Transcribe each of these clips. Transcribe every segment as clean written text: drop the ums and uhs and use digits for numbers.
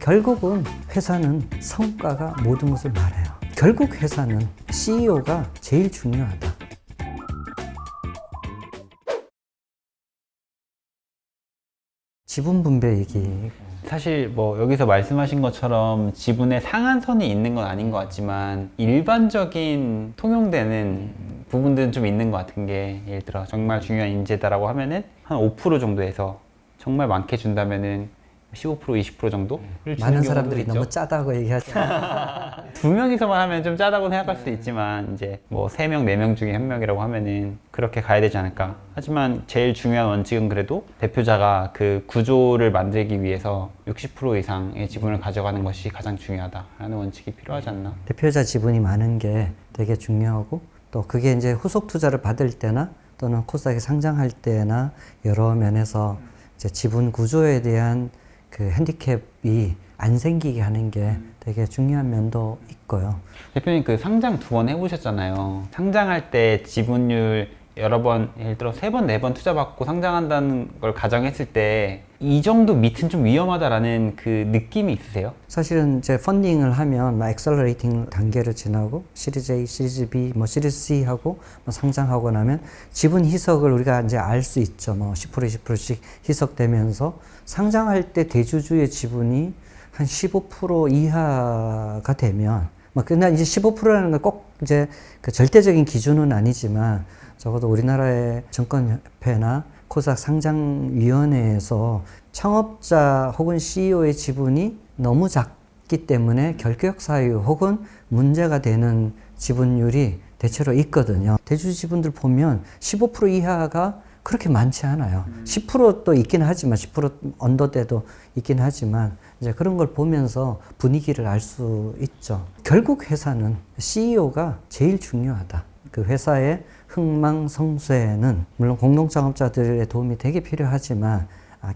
결국은 회사는 성과가 모든 것을 말해요. 결국 회사는 CEO가 제일 중요하다. 지분 분배 얘기. 사실 뭐 여기서 말씀하신 것처럼 지분의 상한선이 있는 건 아닌 것 같지만 일반적인 통용되는 부분들은 좀 있는 것 같은 게, 예를 들어 정말 중요한 인재다라고 하면은 한 5% 정도에서 정말 많게 준다면은 15%, 20% 정도를 주는 많은 경우도 사람들이 있죠. 너무 짜다고 얘기하죠. 두 명이서만 하면 좀 짜다고 생각할 수도 있지만, 이제 뭐 3명, 4명 중에 1명이라고 하면은 그렇게 가야 되지 않을까. 하지만 제일 중요한 원칙은 그래도 대표자가 그 구조를 만들기 위해서 60% 이상의 지분을 가져가는 것이 가장 중요하다라는 원칙이 필요하지 않나. 대표자 지분이 많은 게 되게 중요하고, 또 그게 이제 후속 투자를 받을 때나 또는 코스닥에 상장할 때나 여러 면에서 이제 지분 구조에 대한 그 핸디캡이 안 생기게 하는 게 되게 중요한 면도 있고요. 대표님 그 상장 2번 해보셨잖아요. 상장할 때 지분율 여러 번, 예를 들어 3번, 4번 투자받고 상장한다는 걸 가정했을 때 이 정도 밑은 좀 위험하다라는 그 느낌이 있으세요? 사실은 이제 펀딩을 하면 액셀러레이팅 단계를 지나고 시리즈 A, 시리즈 B, 뭐 시리즈 C 하고 뭐 상장하고 나면 지분 희석을 우리가 이제 알 수 있죠. 뭐 10%, 20%씩 희석되면서 상장할 때 대주주의 지분이 한 15% 이하가 되면, 뭐 근데 이제 15%라는 건 꼭 이제 그 절대적인 기준은 아니지만 적어도 우리나라의 증권협회나 코스닥 상장위원회에서 창업자 혹은 CEO의 지분이 너무 작기 때문에 결격 사유 혹은 문제가 되는 지분율이 대체로 있거든요. 대주주 지분들 보면 15% 이하가 그렇게 많지 않아요. 10%도 있긴 하지만, 10% 언더대도 있긴 하지만, 이제 그런 걸 보면서 분위기를 알 수 있죠. 결국 회사는 CEO가 제일 중요하다. 그 회사의 흥망성쇠는 물론 공동창업자들의 도움이 되게 필요하지만,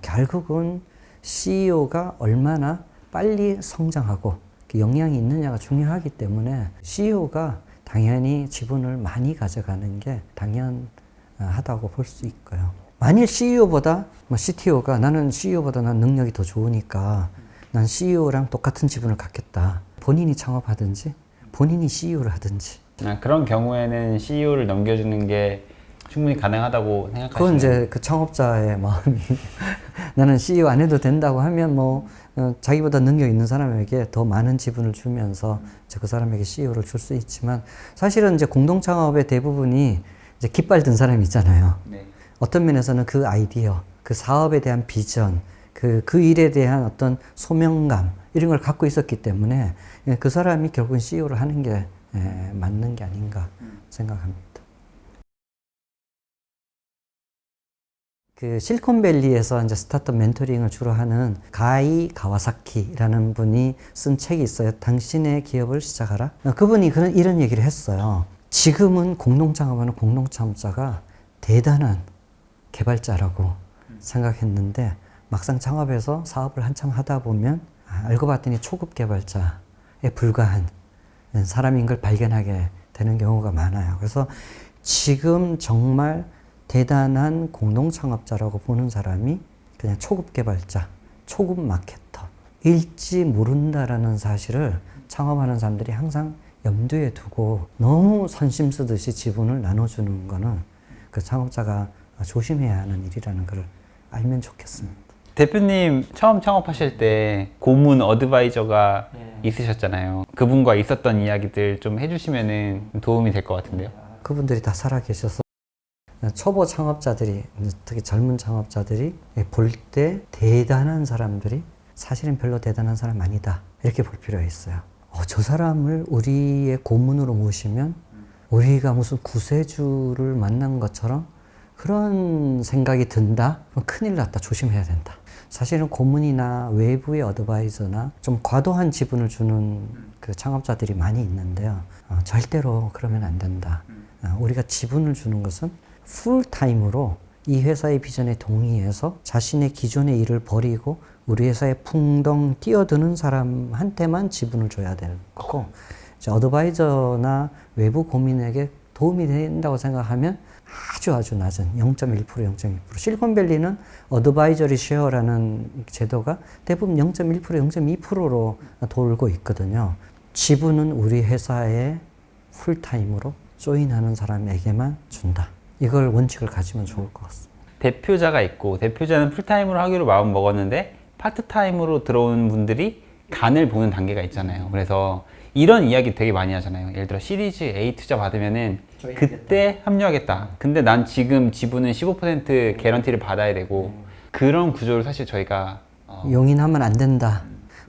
결국은 CEO가 얼마나 빨리 성장하고 영향이 있느냐가 중요하기 때문에 CEO가 당연히 지분을 많이 가져가는 게 당연하다고 볼 수 있고요. 만일 CEO보다 뭐 CTO가 나는 CEO보다 난 능력이 더 좋으니까 난 CEO랑 똑같은 지분을 갖겠다. 본인이 창업하든지 본인이 CEO를 하든지. 그런 경우에는 CEO를 넘겨주는 게 충분히 가능하다고 생각하시나요? 그건 이제 그 창업자의 마음이 나는 CEO 안 해도 된다고 하면 뭐 자기보다 능력 있는 사람에게 더 많은 지분을 주면서 이제 그 사람에게 CEO를 줄 수 있지만, 사실은 이제 공동창업의 대부분이 이제 깃발 든 사람이 있잖아요. 네. 어떤 면에서는 그 아이디어, 그 사업에 대한 비전, 그 일에 대한 어떤 소명감 이런 걸 갖고 있었기 때문에 그 사람이 결국은 CEO를 하는 게 맞는 게 아닌가 생각합니다. 그 실리콘밸리에서 이제 스타트업 멘토링을 주로 하는 가이 가와사키라는 분이 쓴 책이 있어요. 당신의 기업을 시작하라. 그분이 이런 얘기를 했어요. 지금은 공동창업하는 공동창업자가 대단한 개발자라고 생각했는데 막상 창업해서 사업을 한참 하다 보면 알고 봤더니 초급 개발자에 불과한 사람인 걸 발견하게 되는 경우가 많아요. 그래서 지금 정말 대단한 공동창업자라고 보는 사람이 그냥 초급 개발자, 초급 마케터, 일지 모른다라는 사실을 창업하는 사람들이 항상 염두에 두고 너무 선심 쓰듯이 지분을 나눠주는 거는 그 창업자가 조심해야 하는 일이라는 걸 알면 좋겠습니다. 대표님 처음 창업하실 때 고문 어드바이저가 있으셨잖아요. 그분과 있었던 이야기들 좀 해주시면은 도움이 될 것 같은데요. 그분들이 다 살아계셔서 초보 창업자들이, 특히 젊은 창업자들이 볼 때 대단한 사람들이 사실은 별로 대단한 사람 아니다, 이렇게 볼 필요가 있어요. 저 사람을 우리의 고문으로 모시면 우리가 무슨 구세주를 만난 것처럼 그런 생각이 든다? 그럼 큰일 났다, 조심해야 된다. 사실은 고문이나 외부의 어드바이저나 좀 과도한 지분을 주는 그 창업자들이 많이 있는데요. 절대로 그러면 안 된다. 우리가 지분을 주는 것은 풀타임으로 이 회사의 비전에 동의해서 자신의 기존의 일을 버리고 우리 회사에 풍덩 뛰어드는 사람한테만 지분을 줘야 되는 거고, 어드바이저나 외부 고민에게 도움이 된다고 생각하면 아주 낮은 0.1%, 0.1%. 실리콘밸리는 어드바이저리 쉐어라는 제도가 대부분 0.1%, 0.2%로 돌고 있거든요. 지분은 우리 회사에 풀타임으로 조인하는 사람에게만 준다. 이걸 원칙을 가지면 좋을 것 같습니다. 대표자가 있고 대표자는 풀타임으로 하기로 마음 먹었는데 파트타임으로 들어오는 분들이 간을 보는 단계가 있잖아요. 그래서 이런 이야기 되게 많이 하잖아요. 예를 들어 시리즈 A 투자 받으면은 그때 합류하겠다. 근데 난 지금 지분은 15% 개런티를 받아야 되고 그런 구조를 사실 저희가 용인하면 안 된다.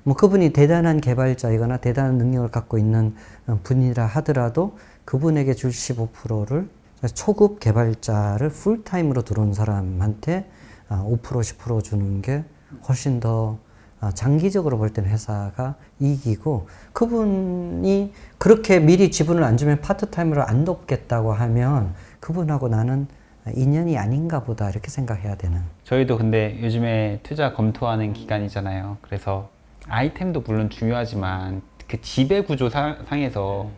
뭐 그분이 대단한 개발자이거나 대단한 능력을 갖고 있는 분이라 하더라도 그분에게 줄 15%를 초급 개발자를 풀타임으로 들어온 사람한테 5%, 10% 주는 게 훨씬 더 장기적으로 볼 때는 회사가 이익이고, 그분이 그렇게 미리 지분을 안 주면 파트타임으로 안 돕겠다고 하면 그분하고 나는 인연이 아닌가 보다 이렇게 생각해야 되는. 저희도 근데 요즘에 투자 검토하는 기간이잖아요. 그래서 아이템도 물론 중요하지만 그 지배 구조 상에서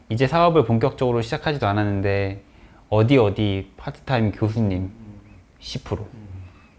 이제 사업을 본격적으로 시작하지도 않았는데 어디 파트타임 교수님 10%,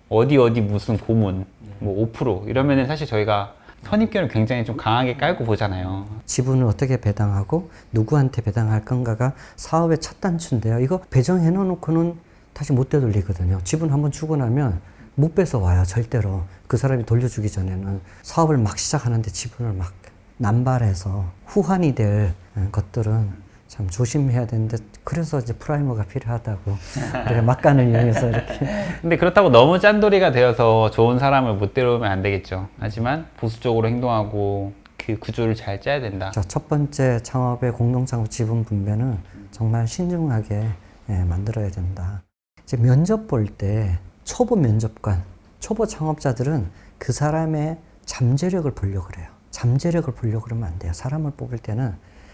어디 무슨 고문 뭐 5% 이러면은 사실 저희가 선입견을 굉장히 좀 강하게 깔고 보잖아요. 지분을 어떻게 배당하고 누구한테 배당할 건가가 사업의 첫 단추인데요. 이거 배정해 놓고는 다시 못 되돌리거든요. 지분 한번 주고 나면 못 뺏어 와요. 절대로. 그 사람이 돌려주기 전에는 사업을 막 시작하는데 지분을 막 남발해서 후환이 될 것들은 참 조심해야 되는데, 그래서 이제 프라이머가 필요하다고 우리가 막간을 이용해서 이렇게. 근데 그렇다고 너무 짠돌이가 되어서 좋은 사람을 못 데려오면 안 되겠죠. 하지만 보수적으로 행동하고 그 구조를 잘 짜야 된다. 자, 첫 번째 창업의 공동창업 지분 분배는 정말 신중하게 만들어야 된다. 이제 면접 볼 때 초보 면접관, 초보 창업자들은 그 사람의 잠재력을 보려고 그래요. 잠재력을 보려고 그러면 안 돼요. 사람을 뽑을 때는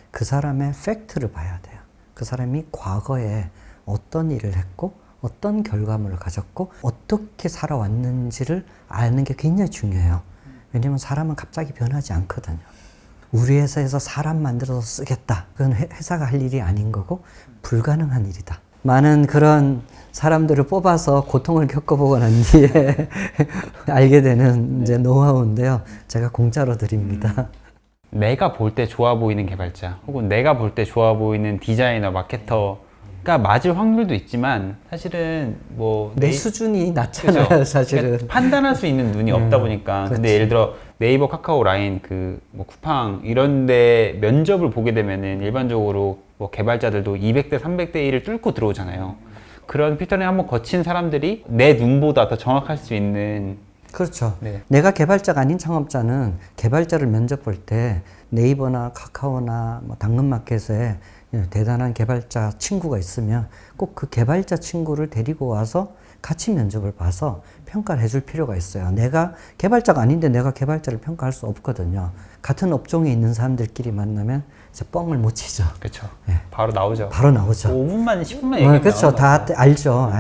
그 사람의 팩트를 봐야 돼요. 그 사람이 과거에 어떤 일을 했고 어떤 결과물을 가졌고 어떻게 살아왔는지를 아는 게 굉장히 중요해요. 왜냐면 사람은 갑자기 변하지 않거든요. 우리 회사에서 사람 만들어서 쓰겠다. 그건 회사가 할 일이 아닌 거고 불가능한 일이다. 많은 그런 사람들을 뽑아서 고통을 겪어보고 난 뒤에 알게 되는 이제 노하우인데요. 제가 공짜로 드립니다. 내가 볼 때 좋아 보이는 개발자 혹은 내가 볼 때 좋아 보이는 디자이너, 마케터가 맞을 확률도 있지만 사실은 뭐 내 수준이 낮잖아요. 그죠? 사실은. 그러니까 판단할 수 있는 눈이 없다 보니까. 그렇지. 근데 예를 들어 네이버, 카카오, 라인, 그 뭐 쿠팡 이런데 면접을 보게 되면은 일반적으로 뭐 개발자들도 200대, 300대 1을 뚫고 들어오잖아요. 그런 필터링 한번 거친 사람들이 내 눈보다 더 정확할 수 있는. 그렇죠. 네. 내가 개발자가 아닌 창업자는 개발자를 면접 볼 때 네이버나 카카오나 뭐 당근마켓에 대단한 개발자 친구가 있으면 꼭 그 개발자 친구를 데리고 와서 같이 면접을 봐서 평가를 해줄 필요가 있어요. 내가 개발자가 아닌데 내가 개발자를 평가할 수 없거든요. 같은 업종에 있는 사람들끼리 만나면 이제 뻥을 못 치죠. 그렇죠. 네. 바로 나오죠. 바로 나오죠. 5분만, 10분만 얘기하면 그렇죠. 다 나오는 알죠.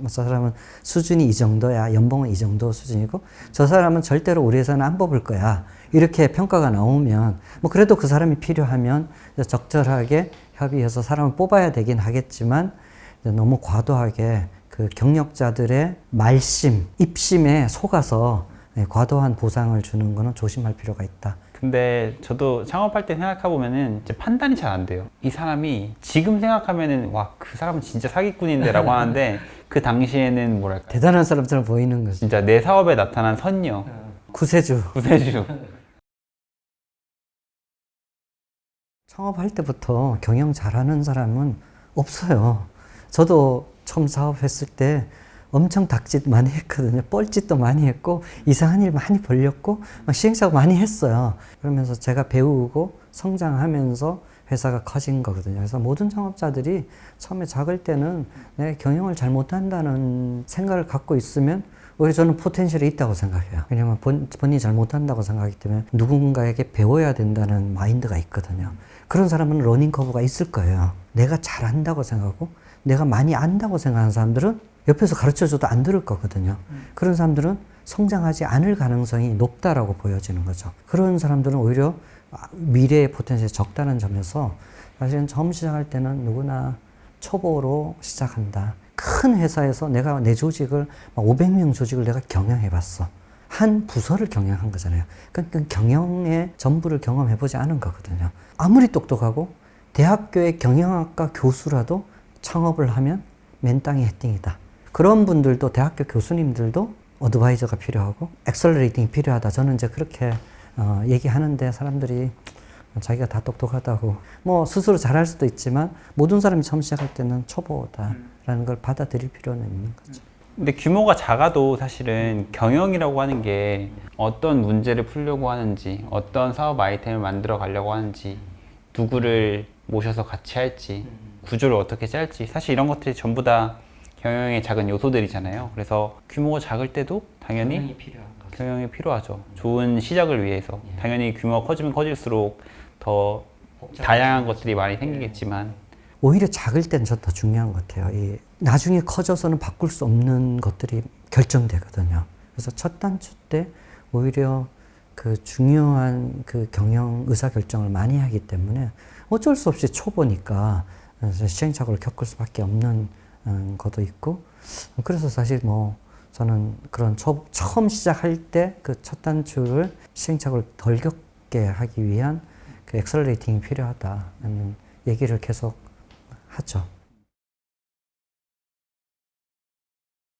저 사람은 수준이 이 정도야. 연봉은 이 정도 수준이고, 저 사람은 절대로 우리 회사는 안 뽑을 거야. 이렇게 평가가 나오면, 뭐 그래도 그 사람이 필요하면 적절하게 협의해서 사람을 뽑아야 되긴 하겠지만, 너무 과도하게 그 경력자들의 말심, 입심에 속아서 과도한 보상을 주는 거는 조심할 필요가 있다. 근데 저도 창업할 때 생각해보면은 이제 판단이 잘 안 돼요. 이 사람이 지금 생각하면은 와, 그 사람은 진짜 사기꾼인데 라고 하는데 그 당시에는 뭐랄까 대단한 사람처럼 보이는 거죠. 진짜 내 사업에 나타난 선녀, 구세주. 구세주. 창업할 때부터 경영 잘하는 사람은 없어요. 저도 처음 사업했을 때 엄청 닭짓 많이 했거든요. 뻘짓도 많이 했고 이상한 일 많이 벌렸고 막 시행착오 많이 했어요. 그러면서 제가 배우고 성장하면서 회사가 커진 거거든요. 그래서 모든 창업자들이 처음에 작을 때는 내 경영을 잘 못한다는 생각을 갖고 있으면 오히려 저는 포텐셜이 있다고 생각해요. 왜냐면 본인이 잘 못한다고 생각하기 때문에 누군가에게 배워야 된다는 마인드가 있거든요. 그런 사람은 러닝 커브가 있을 거예요. 내가 잘한다고 생각하고 내가 많이 안다고 생각하는 사람들은 옆에서 가르쳐줘도 안 들을 거거든요. 그런 사람들은 성장하지 않을 가능성이 높다라고 보여지는 거죠. 그런 사람들은 오히려 미래의 포텐셜이 적다는 점에서 사실은 처음 시작할 때는 누구나 초보로 시작한다. 큰 회사에서 내가 내 조직을 500명 조직을 내가 경영해봤어. 한 부서를 경영한 거잖아요. 그러니까 경영의 전부를 경험해보지 않은 거거든요. 아무리 똑똑하고 대학교의 경영학과 교수라도 창업을 하면 맨땅에 헤딩이다. 그런 분들도 대학교 교수님들도 어드바이저가 필요하고 엑셀러레이팅이 필요하다. 저는 이제 그렇게 얘기하는데 사람들이 자기가 다 똑똑하다고 뭐 스스로 잘할 수도 있지만 모든 사람이 처음 시작할 때는 초보다라는 걸 받아들일 필요는 있는 거죠. 근데 규모가 작아도 사실은 경영이라고 하는 게 어떤 문제를 풀려고 하는지, 어떤 사업 아이템을 만들어 가려고 하는지, 누구를 모셔서 같이 할지, 구조를 어떻게 짤지, 사실 이런 것들이 전부 다 경영의 작은 요소들이잖아요. 그래서 규모가 작을 때도 당연히 경영이 필요하죠. 좋은 시작을 위해서. 당연히 규모가 커지면 커질수록 더 다양한 것들이 많이 생기겠지만 오히려 작을 때는 저 더 중요한 것 같아요. 나중에 커져서는 바꿀 수 없는 것들이 결정되거든요. 그래서 첫 단추 때 오히려 그 중요한 그 경영 의사결정을 많이 하기 때문에 어쩔 수 없이 초보니까 시행착오를 겪을 수밖에 없는 것도 있고, 그래서 사실 뭐 저는 그런 처음 시작할 때 그 첫 단추를 시행착오를 덜 겪게 하기 위한 그 엑셀러레이팅이 필요하다는 얘기를 계속 하죠.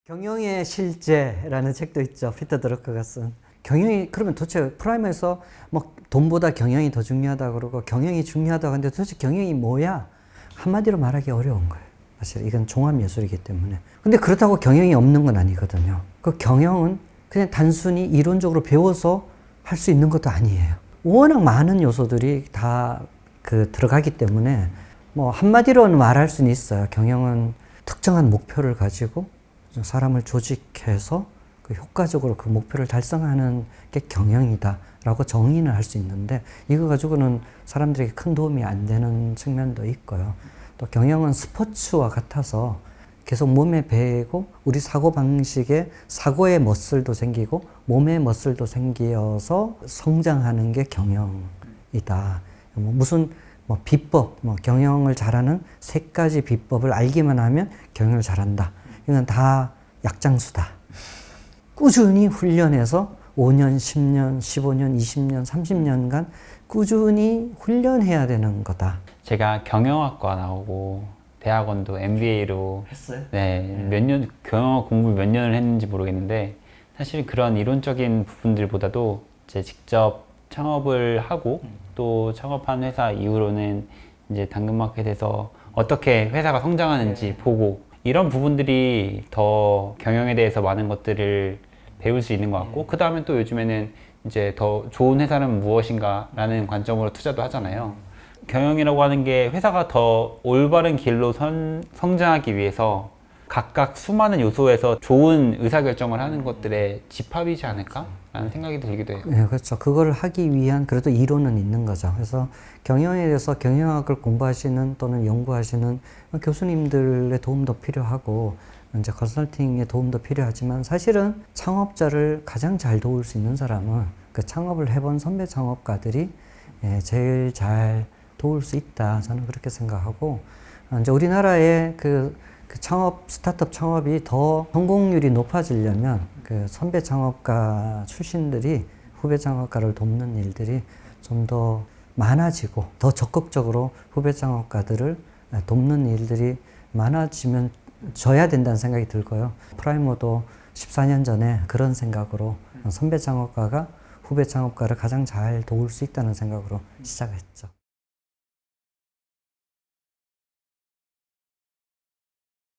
경영의 실제라는 책도 있죠. 피터 드러커가 쓴. 경영이 그러면 도대체 프라임에서 뭐 돈보다 경영이 더 중요하다 그러고 경영이 중요하다고 하는데 도대체 경영이 뭐야? 한마디로 말하기 어려운 거예요. 사실 이건 종합 예술이기 때문에. 근데 그렇다고 경영이 없는 건 아니거든요. 그 경영은 그냥 단순히 이론적으로 배워서 할 수 있는 것도 아니에요. 워낙 많은 요소들이 다 들어가기 때문에 뭐 한마디로는 말할 수는 있어요. 경영은 특정한 목표를 가지고 사람을 조직해서 그 효과적으로 그 목표를 달성하는 게 경영이다라고 정의는 할 수 있는데 이거 가지고는 사람들에게 큰 도움이 안 되는 측면도 있고요. 또 경영은 스포츠와 같아서 계속 몸에 배고 우리 사고방식에 사고의 머슬도 생기고 몸의 머슬도 생겨서 성장하는 게 경영이다. 무슨 비법, 경영을 잘하는 3가지 비법을 알기만 하면 경영을 잘한다. 이건 다 약장수다. 꾸준히 훈련해서 5년, 10년, 15년, 20년, 30년간 꾸준히 훈련해야 되는 거다. 제가 경영학과 나오고 대학원도 MBA로 했어요? 네, 몇 년 경영학 공부 몇 년을 했는지 모르겠는데 사실 그런 이론적인 부분들보다도 이제 직접 창업을 하고 또 창업한 회사 이후로는 이제 당근마켓에서 어떻게 회사가 성장하는지 보고 이런 부분들이 더 경영에 대해서 많은 것들을 배울 수 있는 것 같고 그 다음에 또 요즘에는 이제 더 좋은 회사는 무엇인가 라는 관점으로 투자도 하잖아요. 경영이라고 하는 게 회사가 더 올바른 길로 성장하기 위해서 각각 수많은 요소에서 좋은 의사결정을 하는 것들의 집합이지 않을까? 라는 생각이 들기도 해요. 네, 그렇죠. 그걸 하기 위한 그래도 이론은 있는 거죠. 그래서 경영에 대해서 경영학을 공부하시는 또는 연구하시는 교수님들의 도움도 필요하고 이제 컨설팅의 도움도 필요하지만 사실은 창업자를 가장 잘 도울 수 있는 사람은 그 창업을 해본 선배 창업가들이 제일 잘 도울 수 있다. 저는 그렇게 생각하고 이제 우리나라의 그 스타트업 창업이 더 성공률이 높아지려면 그 선배 창업가 출신들이 후배 창업가를 돕는 일들이 좀 더 많아지고 더 적극적으로 후배 창업가들을 돕는 일들이 많아지면 져야 된다는 생각이 들고요. 프라이머도 14년 전에 그런 생각으로 선배 창업가가 후배 창업가를 가장 잘 도울 수 있다는 생각으로 시작했죠.